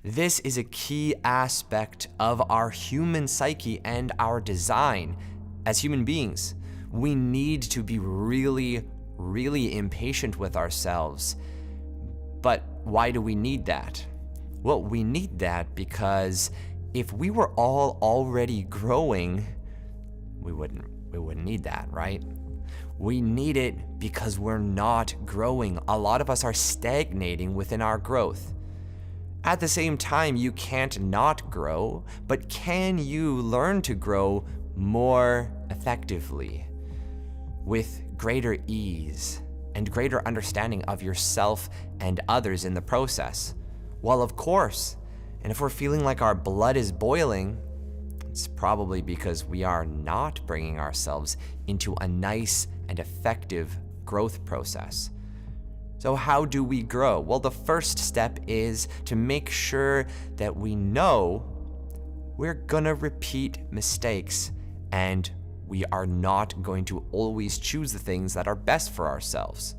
This is a key aspect of our human psyche and our design as human beings. We need to be really, really impatient with ourselves. But why do we need that? Well, we need that because if we were all already growing, we wouldn't need that, right? We need it because we're not growing. A lot of us are stagnating within our growth. At the same time, you can't not grow, but can you learn to grow more effectively with greater ease and greater understanding of yourself and others in the process? Well, of course. And if we're feeling like our blood is boiling, it's probably because we are not bringing ourselves into a nice and effective growth process. So how do we grow? Well, the first step is to make sure that we know we're gonna repeat mistakes and we are not going to always choose the things that are best for ourselves.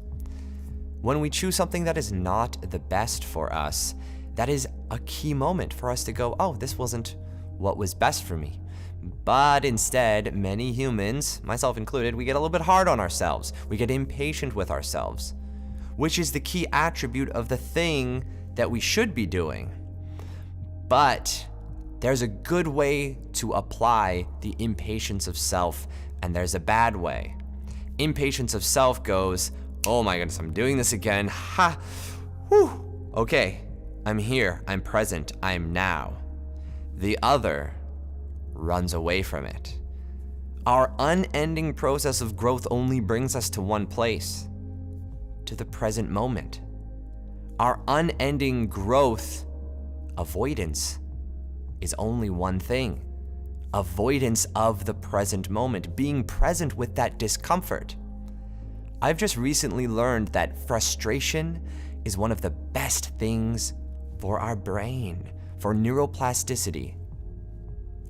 When we choose something that is not the best for us, that is a key moment for us to go, oh, this wasn't what was best for me. But instead, many humans, myself included, we get a little bit hard on ourselves. We get impatient with ourselves, which is the key attribute of the thing that we should be doing. But there's a good way to apply the impatience of self, and there's a bad way. Impatience of self goes, oh my goodness, I'm doing this again. Ha! Whew! Okay, I'm here, I'm present, I'm now. The other runs away from it. Our unending process of growth only brings us to one place, to the present moment. Our unending growth, avoidance, is only one thing. Avoidance of the present moment, being present with that discomfort. I've just recently learned that frustration is one of the best things for our brain, for neuroplasticity.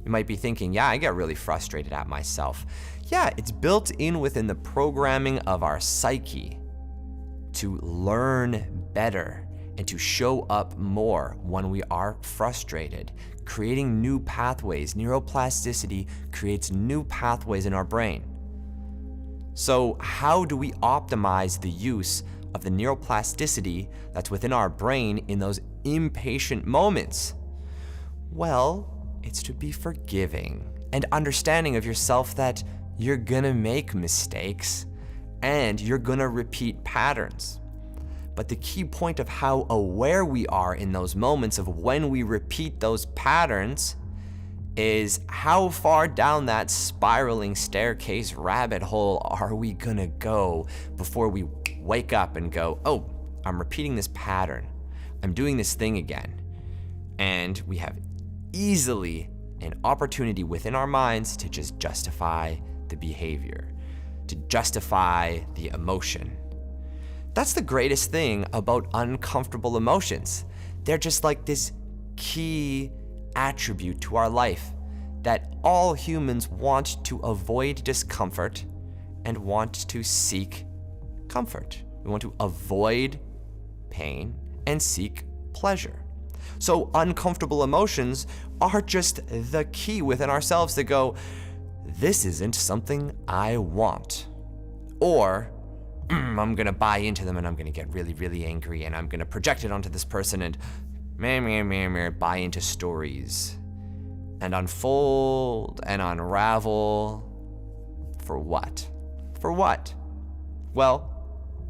You might be thinking, yeah, I get really frustrated at myself. Yeah, it's built in within the programming of our psyche to learn better and to show up more when we are frustrated, creating new pathways. Neuroplasticity creates new pathways in our brain. So how do we optimize the use of the neuroplasticity that's within our brain in those impatient moments? Well, it's to be forgiving and understanding of yourself that you're gonna make mistakes and you're gonna repeat patterns. But the key point of how aware we are in those moments of when we repeat those patterns is how far down that spiraling staircase rabbit hole are we gonna go before we wake up and go, oh, I'm repeating this pattern. I'm doing this thing again. And we have easily an opportunity within our minds to just justify the behavior, to justify the emotion. That's the greatest thing about uncomfortable emotions. They're just like this key attribute to our life that all humans want to avoid discomfort and want to seek comfort. We want to avoid pain and seek pleasure. So uncomfortable emotions are just the key within ourselves to go, this isn't something I want. Or I'm gonna buy into them and I'm gonna get really, really angry and I'm gonna project it onto this person and buy into stories and unfold and unravel. For what? For what? Well,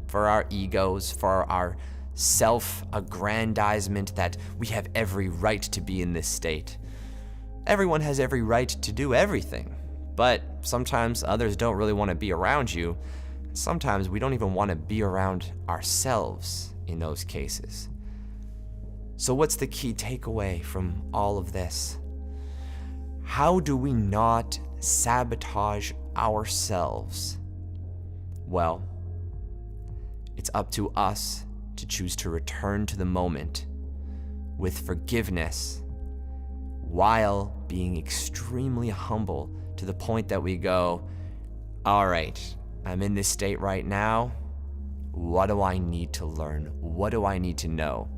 for our egos, for our self-aggrandizement that we have every right to be in this state. Everyone has every right to do everything, but sometimes others don't really want to be around you. Sometimes we don't even want to be around ourselves in those cases. So what's the key takeaway from all of this? How do we not sabotage ourselves? Well, it's up to us to choose to return to the moment with forgiveness while being extremely humble to the point that we go, all right, I'm in this state right now. What do I need to learn? What do I need to know?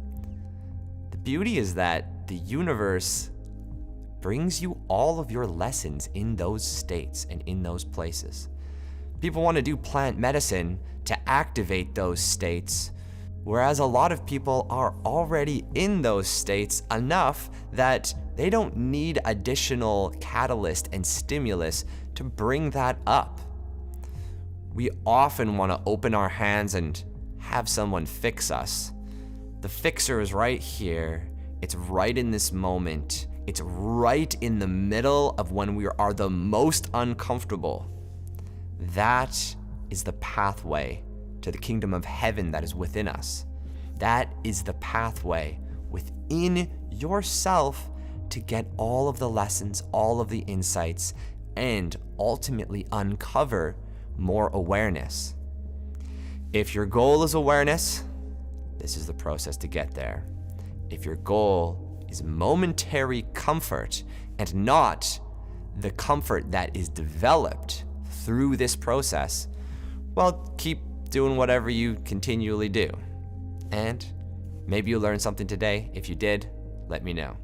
The beauty is that that the universe brings you all of your lessons in those states and in those places. People want to do plant medicine to activate those states, whereas a lot of people are already in those states enough that they don't need additional catalyst and stimulus to bring that up. We often want to open our hands and have someone fix us. The fixer is right here. It's right in this moment. It's right in the middle of when we are the most uncomfortable. That is the pathway to the kingdom of heaven that is within us. That is the pathway within yourself to get all of the lessons, all of the insights, and ultimately uncover more awareness. If your goal is awareness, this is the process to get there. If your goal is momentary comfort and not the comfort that is developed through this process, well, keep doing whatever you continually do. And maybe you learned something today. If you did, let me know.